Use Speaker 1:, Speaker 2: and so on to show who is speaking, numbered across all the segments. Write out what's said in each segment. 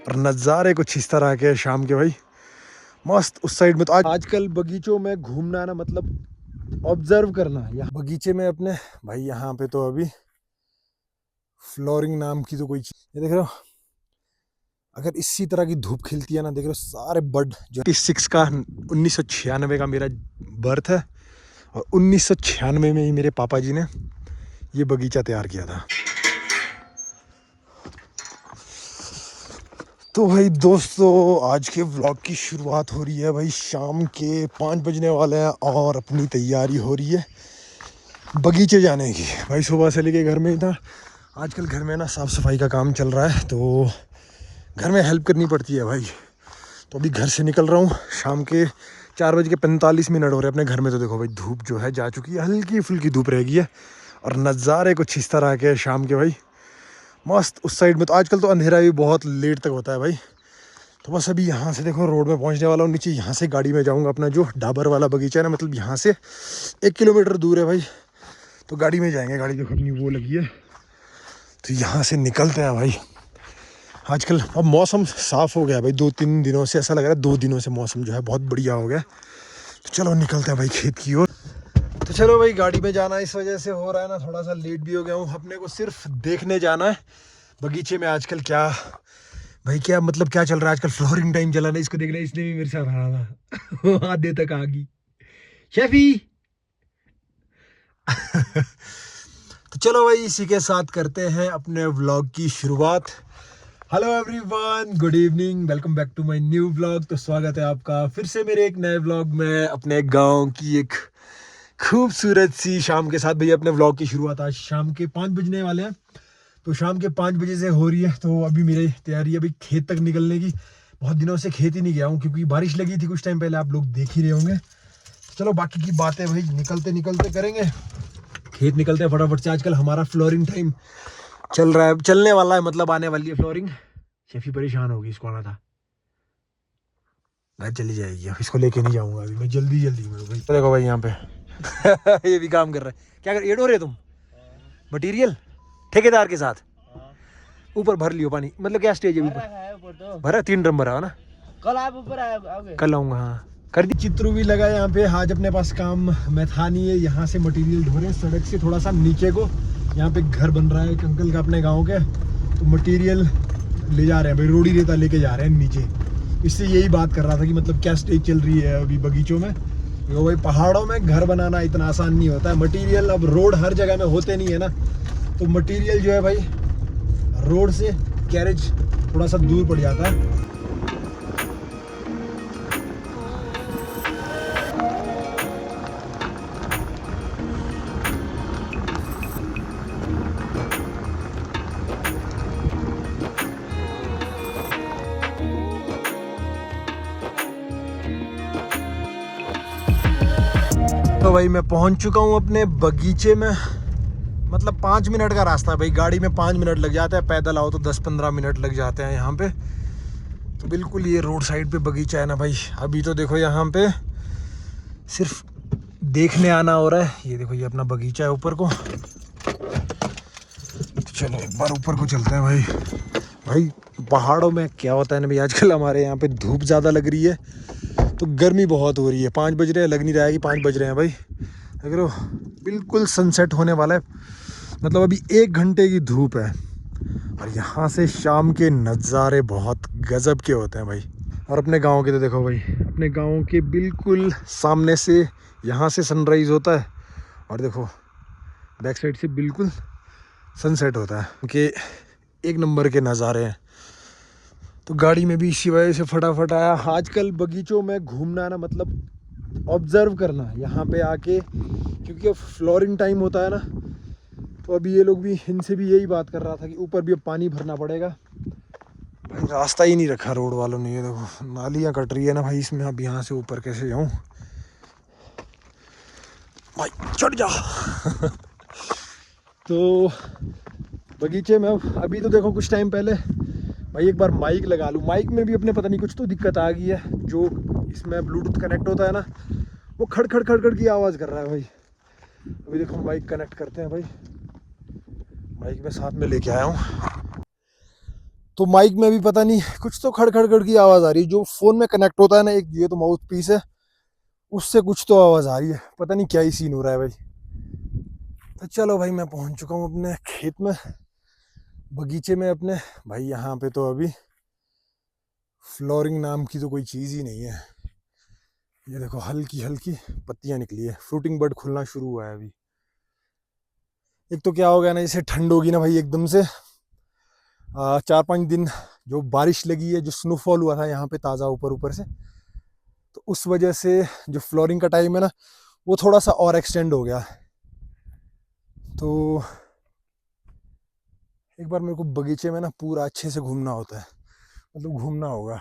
Speaker 1: और नज़ारे कुछ इस तरह के शाम के भाई मस्त। उस साइड में तो आजकल बगीचों में घूमना ना मतलब ऑब्जर्व करना। यहाँ बगीचे में अपने भाई यहाँ पे तो अभी फ्लोरिंग नाम की तो कोई चीज, ये देख रहे हो, अगर इसी तरह की धूप खिलती है ना, देख रहे हो सारे बर्ड जो 6 का 1996 का मेरा बर्थ है और 1996 में ही मेरे पापा जी ने ये बगीचा तैयार किया था। तो भाई दोस्तों आज के व्लॉग की शुरुआत हो रही है भाई। शाम के 5 बजने वाले हैं और अपनी तैयारी हो रही है बगीचे जाने की। भाई सुबह से लेके घर में ही था। आजकल घर में ना साफ़ सफाई का काम चल रहा है तो घर में हेल्प करनी पड़ती है भाई। तो अभी घर से निकल रहा हूँ। शाम के 4:45 हो रहे हैं अपने घर में। तो देखो भाई धूप जो है जा चुकी है, हल्की फुल्की धूप रह गई है और नज़ारे कुछ इस तरह के शाम के भाई मस्त। उस साइड में तो आजकल तो अंधेरा भी बहुत लेट तक होता है भाई। तो बस अभी यहाँ से देखो रोड में पहुँचने वाला हूँ। नीचे यहाँ से गाड़ी में जाऊँगा। अपना जो डाबर वाला बगीचा है ना, मतलब यहाँ से 1 किलोमीटर दूर है भाई। तो गाड़ी में जाएंगे। गाड़ी देखो अपनी वो लगी है। तो यहाँ से निकलते हैं भाई। आजकल अब मौसम साफ़ हो गया भाई। 2-3 दिनों से ऐसा लग रहा है, 2 दिनों से मौसम जो है बहुत बढ़िया हो गया। तो चलो निकलते हैं भाई खेत की ओर। तो चलो भाई गाड़ी में जाना इस वजह से हो रहा है ना, थोड़ा सा लेट भी हो गया हूँ। अपने को सिर्फ देखने जाना है बगीचे में आजकल क्या भाई, क्या मतलब क्या चल रहा है आजकल। फ्लोरिंग टाइम चला ना, इसको देखना। इसने भी मेरे साथ रहा था आधे तक आ गई शेफी। तो चलो भाई इसी के साथ करते हैं अपने व्लॉग की शुरुआत। Hello everyone, good evening, welcome back to my new vlog. तो स्वागत है आपका फिर से मेरे एक नए व्लॉग में अपने गांव की एक खूबसूरत सी शाम के साथ। भैया अपने व्लॉग की शुरुआत आज शाम के 5 बजने वाले हैं। तो शाम के 5 बजे से हो रही है। तो अभी मेरी तैयारी है अभी खेत तक निकलने की। बहुत दिनों से खेत ही नहीं गया हूँ क्योंकि बारिश लगी थी कुछ टाइम पहले, आप लोग देख ही रहे होंगे। चलो बाकी की बातें भाई निकलते निकलते करेंगे। खेत निकलते हैं फटाफट से। आजकल हमारा फ्लोरिंग टाइम चल रहा है, चलने वाला है, मतलब आने वाली है फ्लोरिंग। शेफी परेशान होगी, इसको आना था, घर चली जाएगी। इसको लेके नहीं जाऊंगा अभी मैं, जल्दी जल्दी में भाई। देखो भाई यहाँ पे ये भी काम कर रहा है। क्या कर एड हो रहे तुम? मटेरियल ठेकेदार के साथ ऊपर भर लियो पानी। मतलब क्या स्टेज है ऊपर? भरा 3 ड्रम भरा है ना।
Speaker 2: कल आप ऊपर आओगे?
Speaker 1: कल आऊंगा हाँ। कर दी। चित्रू भी लगा यहाँ पे। आज अपने पास काम में था नहीं है। यहाँ से मटेरियल ढो रहे हैं सड़क से थोड़ा सा नीचे को। यहाँ पे घर बन रहा है एक अंकल का अपने गाँव के। तो मटेरियल ले जा रहे हैं भाई, रोड़ी रेता लेके जा रहे हैं नीचे। इससे यही बात कर रहा था कि मतलब क्या स्टेज चल रही है अभी बगीचों में। देखो भाई पहाड़ों में घर बनाना इतना आसान नहीं होता है। मटेरियल अब रोड हर जगह में होते नहीं है ना, तो मटेरियल जो है भाई रोड से कैरेज थोड़ा सा दूर पड़ जाता है। तो भाई मैं पहुंच चुका हूं अपने बगीचे में। मतलब 5 मिनट का रास्ता है भाई। गाड़ी में 5 मिनट लग जाता है, पैदल आओ तो 10-15 मिनट लग जाते हैं यहाँ पे। तो बिल्कुल ये रोड साइड पे बगीचा है ना भाई। अभी तो देखो यहाँ पे सिर्फ देखने आना हो रहा है। ये देखो ये अपना बगीचा है ऊपर को। तो चलो एक बार ऊपर को चलते हैं भाई। भाई पहाड़ों में क्या होता है ना भाई, आजकल हमारे यहाँ पे धूप ज़्यादा लग रही है तो गर्मी बहुत हो रही है। 5 बज रहे हैं, लग नहीं रहा है कि 5 बज रहे हैं भाई। अगर बिल्कुल सनसेट होने वाला है, मतलब अभी 1 घंटे की धूप है और यहाँ से शाम के नज़ारे बहुत गजब के होते हैं भाई। और अपने गांव के तो देखो भाई, अपने गांव के बिल्कुल सामने से यहाँ से सनराइज़ होता है और देखो बैक साइड से बिल्कुल सनसेट होता है। कि एक नंबर के नज़ारे हैं। तो गाड़ी में भी इसी वजह से फटाफट आया। आजकल बगीचों में घूमना ना मतलब ऑब्जर्व करना यहाँ पे आके, क्योंकि अब फ्लोरिंग टाइम होता है ना। तो अभी ये लोग भी, इनसे भी यही बात कर रहा था कि ऊपर भी अब पानी भरना पड़ेगा भाई। रास्ता ही नहीं रखा रोड वालों ने। ये देखो नालियाँ कट रही है ना भाई इसमें। अब यहाँ से ऊपर कैसे जाऊँ भाई, चढ़ जा तो बगीचे में अभी तो देखो कुछ टाइम पहले भाई एक बार माइक लगा लूँ। माइक में भी अपने पता नहीं कुछ तो दिक्कत आ गई है। जो इसमें ब्लूटूथ कनेक्ट होता है ना, वो खड़ खड़ खड़ खड़ की आवाज़ कर रहा है भाई। अभी देखो माइक कनेक्ट करते हैं भाई। माइक में साथ में लेके आया हूँ। तो माइक में भी पता नहीं कुछ तो खड़ खड़ खड़ की आवाज़ आ रही है। जो फ़ोन में कनेक्ट होता है ना, एक ये तो माउथ पीस है, उससे कुछ तो आवाज़ आ रही है। पता नहीं क्या ही सीन हो रहा है भाई। तो चलो भाई, मैं पहुंच चुका हूँ अपने खेत में, बगीचे में अपने। भाई यहाँ पे तो अभी फ्लोरिंग नाम की तो कोई चीज़ ही नहीं है। ये देखो हल्की हल्की पत्तियां निकली है, फ्रूटिंग बर्ड खुलना शुरू हुआ है अभी। एक तो क्या हो गया ना, जैसे ठंड होगी ना भाई एकदम से, 4-5 दिन जो बारिश लगी है, जो स्नोफॉल हुआ था यहाँ पे ताज़ा ऊपर ऊपर से, तो उस वजह से जो फ्लोरिंग का टाइम है ना, वो थोड़ा सा और एक्सटेंड हो गया। तो एक बार मेरे को बगीचे में ना पूरा अच्छे से घूमना होता है, मतलब घूमना होगा।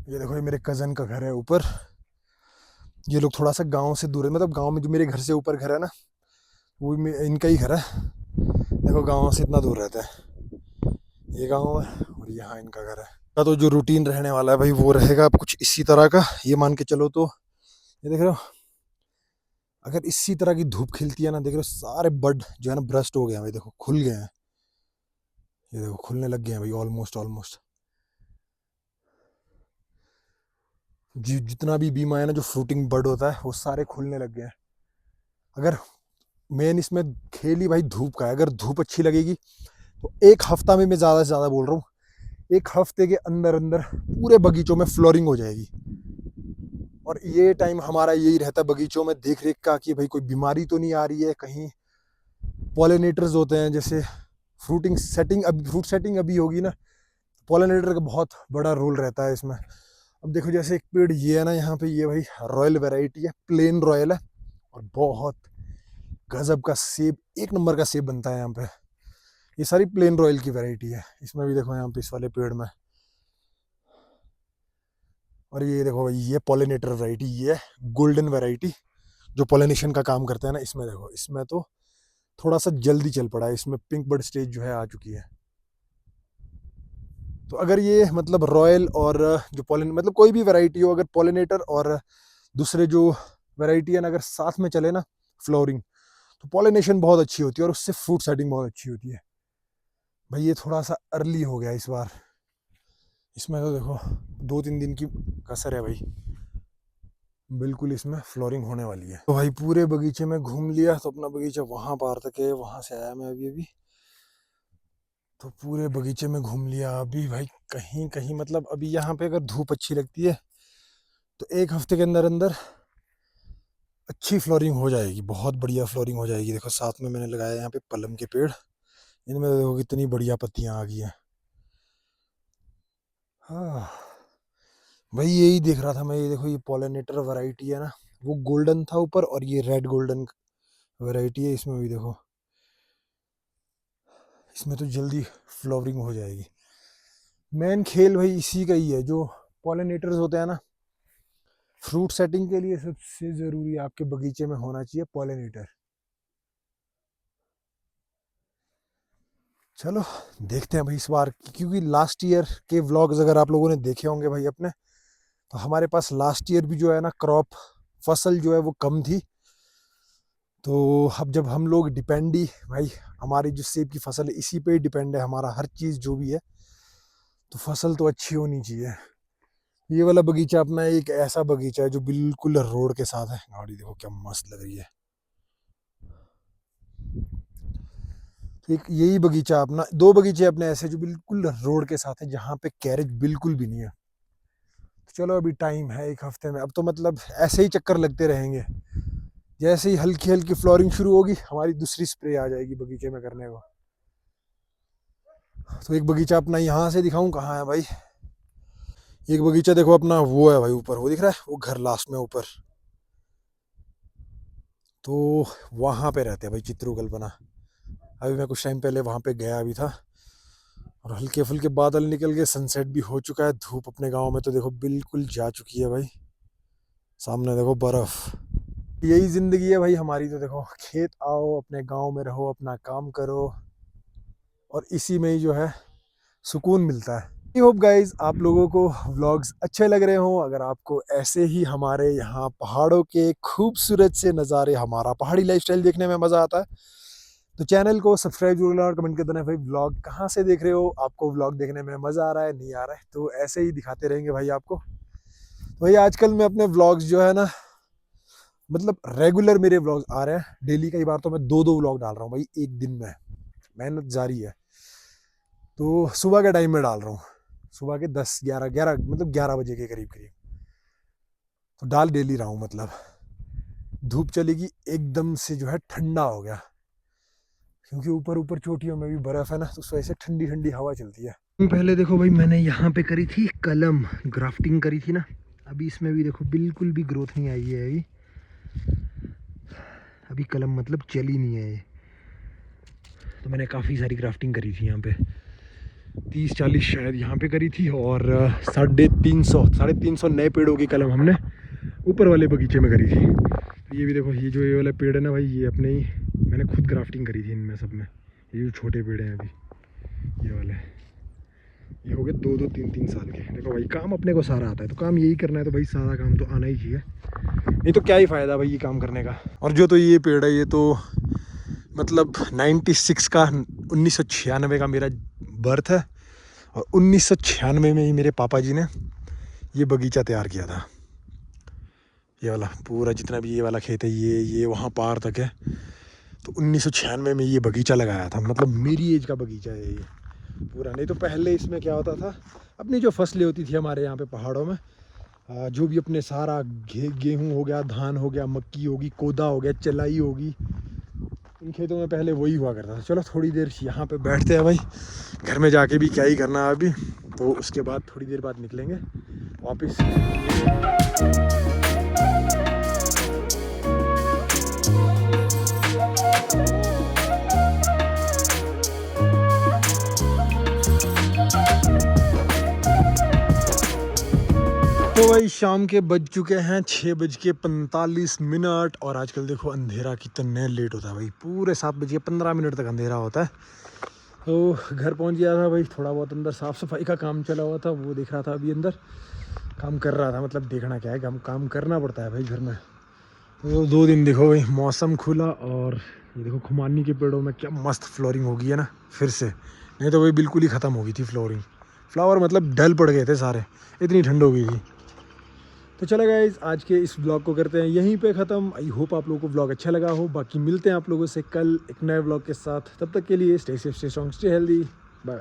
Speaker 1: ये देखो, ये मेरे कज़न का घर है ऊपर। ये लोग थोड़ा सा गांव से दूर है, मतलब गांव में जो मेरे घर से ऊपर घर है ना, वो इनका ही घर है। देखो गांव से इतना दूर रहता है, ये गांव है और यहाँ इनका घर है। का तो जो रूटीन रहने वाला है भाई, वो रहेगा अब कुछ इसी तरह का। ये मान के चलो, तो ये देख रहे हो, अगर इसी तरह की धूप खिलती है ना, देख रहे हो सारे बड जो है ना ब्रस्ट हो गए हैं भाई, देखो खुल गए हैं। ये देखो खुलने लग गए हैं भाई, ऑलमोस्ट ऑलमोस्ट। जितना भी बीमा है ना, जो फ्रूटिंग बर्ड होता है, वो सारे खुलने लग गए हैं। अगर मेन इसमें खेल ही भाई धूप का है। अगर धूप अच्छी लगेगी तो एक हफ्ता में, मैं ज़्यादा से ज़्यादा बोल रहा हूँ, एक हफ्ते के अंदर अंदर पूरे बगीचों में फ्लोरिंग हो जाएगी। और ये टाइम हमारा यही रहता है बगीचों में देख रेख का, कि भाई कोई बीमारी तो नहीं आ रही है कहीं। पॉलिनेटर्स होते हैं, जैसे फ्रूटिंग सेटिंग, अभी फ्रूट सेटिंग अभी होगी ना, पॉलिनेटर का बहुत बड़ा रोल रहता है इसमें। अब देखो जैसे एक पेड़ ये है ना यहाँ पे, ये भाई रॉयल वैरायटी है, प्लेन रॉयल है, और बहुत गजब का सेब, एक नंबर का सेब बनता है यहाँ पे। ये सारी प्लेन रॉयल की वैरायटी है। इसमें भी देखो यहाँ पे इस वाले पेड़ में, और ये देखो भाई, ये पॉलिनेटर वैरायटी, ये है गोल्डन वैरायटी, जो पॉलिनेशन का काम करते हैं ना। इसमें देखो, इसमें तो थोड़ा सा जल्दी चल पड़ा है, इसमें पिंक बर्ड स्टेज जो है आ चुकी है। तो अगर ये मतलब रॉयल और जो पॉलिन, मतलब कोई भी वैरायटी हो, अगर पॉलिनेटर और दूसरे जो वैरायटी है ना, अगर साथ में चले ना फ्लोरिंग, तो पॉलिनेशन बहुत अच्छी होती है और उससे फ्रूट सेटिंग बहुत अच्छी होती है। भाई ये थोड़ा सा अर्ली हो गया इस बार। इसमें तो देखो 2-3 दिन की कसर है भाई, बिल्कुल इसमें फ्लोरिंग होने वाली है। तो भाई पूरे बगीचे में घूम लिया, तो अपना बगीचा वहाँ पार तक है, वहाँ से आया मैं अभी अभी। तो पूरे बगीचे में घूम लिया अभी भाई, कहीं कहीं मतलब अभी यहाँ पे अगर धूप अच्छी लगती है तो एक हफ्ते के अंदर अंदर अच्छी फ्लोरिंग हो जाएगी, बहुत बढ़िया फ्लोरिंग हो जाएगी। देखो साथ में मैंने लगाया यहाँ पे पलम के पेड़, इनमें देखो कितनी बढ़िया पत्तियां आ गई हैं। हाँ भाई, यही देख रहा था मैं। ये देखो, ये पॉलिनेटर वैरायटी है ना, वो गोल्डन था ऊपर, और ये रेड गोल्डन वैरायटी है। इसमें भी देखो, इसमें तो जल्दी फ्लावरिंग हो जाएगी। मेन खेल भाई इसी का ही है, जो पॉलिनेटर्स होते हैं ना, फ्रूट सेटिंग के लिए सबसे ज़रूरी आपके बगीचे में होना चाहिए पॉलिनेटर। चलो देखते हैं भाई इस बार, क्योंकि लास्ट ईयर के व्लॉग्स अगर आप लोगों ने देखे होंगे भाई अपने, तो हमारे पास लास्ट ईयर भी जो है ना क्रॉप, फसल जो है वो कम थी। तो अब जब हम लोग डिपेंड ही भाई, हमारी जो सेब की फसल है इसी पे ही डिपेंड है हमारा हर चीज़ जो भी है, तो फसल तो अच्छी होनी चाहिए। ये वाला बगीचा अपना एक ऐसा बगीचा है जो बिल्कुल रोड के साथ है। गाड़ी देखो क्या मस्त लग रही है। तो एक यही बगीचा अपना, दो बगीचे अपने ऐसे जो बिल्कुल रोड के साथ है, जहाँ पे कैरेज बिल्कुल भी नहीं है। तो चलो अभी टाइम है एक हफ्ते में, अब तो मतलब ऐसे ही चक्कर लगते रहेंगे। जैसे ही हल्की हल्की फ्लोरिंग शुरू होगी, हमारी दूसरी स्प्रे आ जाएगी बगीचे में करने को। तो एक बगीचा अपना यहाँ से दिखाऊं, कहाँ है भाई। एक बगीचा देखो अपना, वो है भाई ऊपर, वो दिख रहा है, वो घर लास्ट में ऊपर, तो वहाँ पे रहते हैं भाई चित्रू कल्पना। अभी मैं कुछ टाइम पहले वहाँ पे गया भी था, और हल्के फुल्के बादल निकल गए, सनसेट भी हो चुका है। धूप अपने गांव में तो देखो बिल्कुल जा चुकी है भाई, सामने देखो बर्फ। यही जिंदगी है भाई हमारी। तो देखो, खेत आओ, अपने गांव में रहो, अपना काम करो, और इसी में ही जो है सुकून मिलता है। आई होप गाइज आप लोगों को व्लॉग्स अच्छे लग रहे हों। अगर आपको ऐसे ही हमारे यहाँ पहाड़ों के खूबसूरत से नज़ारे, हमारा पहाड़ी लाइफस्टाइल देखने में मज़ा आता है, तो चैनल को सब्सक्राइब जरूर करना और कमेंट कर देना भाई व्लॉग कहाँ से देख रहे हो, आपको व्लॉग देखने में मज़ा आ रहा है नहीं आ रहा है, तो ऐसे ही दिखाते रहेंगे भाई आपको। तो भाई आजकल मैं अपने व्लॉग्स जो है ना, मतलब रेगुलर मेरे व्लॉग्स आ रहे हैं डेली। कई बार तो मैं 2-2 व्लॉग डाल रहा हूँ भाई एक दिन में, मेहनत जारी है। तो सुबह के टाइम में डाल रहा हूँ, सुबह के 10-11 मतलब 11 बजे के करीब करीब तो डाल डेली रहा हूँ। मतलब धूप चलेगी एकदम से जो है ठंडा हो गया, क्योंकि ऊपर ऊपर चोटियों में भी बर्फ़ है ना, तो उस वजह से ठंडी ठंडी हवा चलती है। पहले देखो भाई मैंने यहाँ पे करी थी कलम, ग्राफ्टिंग करी थी ना, अभी इसमें भी देखो बिल्कुल भी ग्रोथ नहीं आई है। अभी कलम मतलब चली नहीं है ये। तो मैंने काफ़ी सारी ग्राफ्टिंग करी थी यहाँ पे, 30-40 शायद यहाँ पे करी थी, और 350 नए पेड़ों की कलम हमने ऊपर वाले बगीचे में करी थी। तो ये भी देखो, ये वाला पेड़ है ना भाई, ये अपने ही मैंने खुद ग्राफ्टिंग करी थी इनमें सब में। ये जो छोटे पेड़ हैं अभी ये वाले, ये हो गए 2-3 साल के। देखो भाई काम अपने को सारा आता है, तो काम यही करना है, तो भाई सारा काम तो आना ही चाहिए, नहीं तो क्या ही फ़ायदा भाई ये काम करने का। और जो तो ये पेड़ है, ये तो मतलब 96 का 1996 का मेरा बर्थ है, और 1996 में ही मेरे पापा जी ने ये बगीचा तैयार किया था। ये वाला पूरा जितना भी ये वाला खेत है, ये वहाँ पार तक है, तो 1996 में ये बगीचा लगाया था। मतलब मेरी एज का बगीचा है ये पूरा। नहीं तो पहले इसमें क्या होता था, अपनी जो फसलें होती थी हमारे यहाँ पे पहाड़ों में, जो भी अपने सारा गेहूँ हो गया, धान हो गया, मक्की होगी, कोदा हो गया, चलाई होगी, इन खेतों में पहले वही हुआ करता था। चलो थोड़ी देर यहाँ पे बैठते हैं भाई, घर में जाके भी क्या ही करना है अभी, तो उसके बाद थोड़ी देर बाद निकलेंगे वापस। तो भाई शाम के बज चुके हैं 6:45, और आजकल देखो अंधेरा कितना लेट होता है भाई, पूरे 7:15 तक अंधेरा होता है। तो घर पहुंच गया था भाई, थोड़ा बहुत अंदर साफ़ सफाई का काम चला हुआ था, वो देख रहा था, अभी अंदर काम कर रहा था। मतलब देखना क्या है, काम करना पड़ता है भाई घर में। तो 2 दिन देखो भाई मौसम खुला, और ये देखो खुमानी के पेड़ों में क्या मस्त फ्लोरिंग हो गई है ना फिर से, नहीं तो भाई बिल्कुल ही ख़त्म हो गई थी फ्लावर मतलब डल पड़ गए थे सारे, इतनी ठंड हो गई थी। तो चलो गाइस, आज के इस व्लॉग को करते हैं यहीं पे ख़त्म। आई होप आप लोगों को व्लॉग अच्छा लगा हो। बाकी मिलते हैं आप लोगों से कल एक नए व्लॉग के साथ, तब तक के लिए stay safe, stay strong, stay healthy, bye.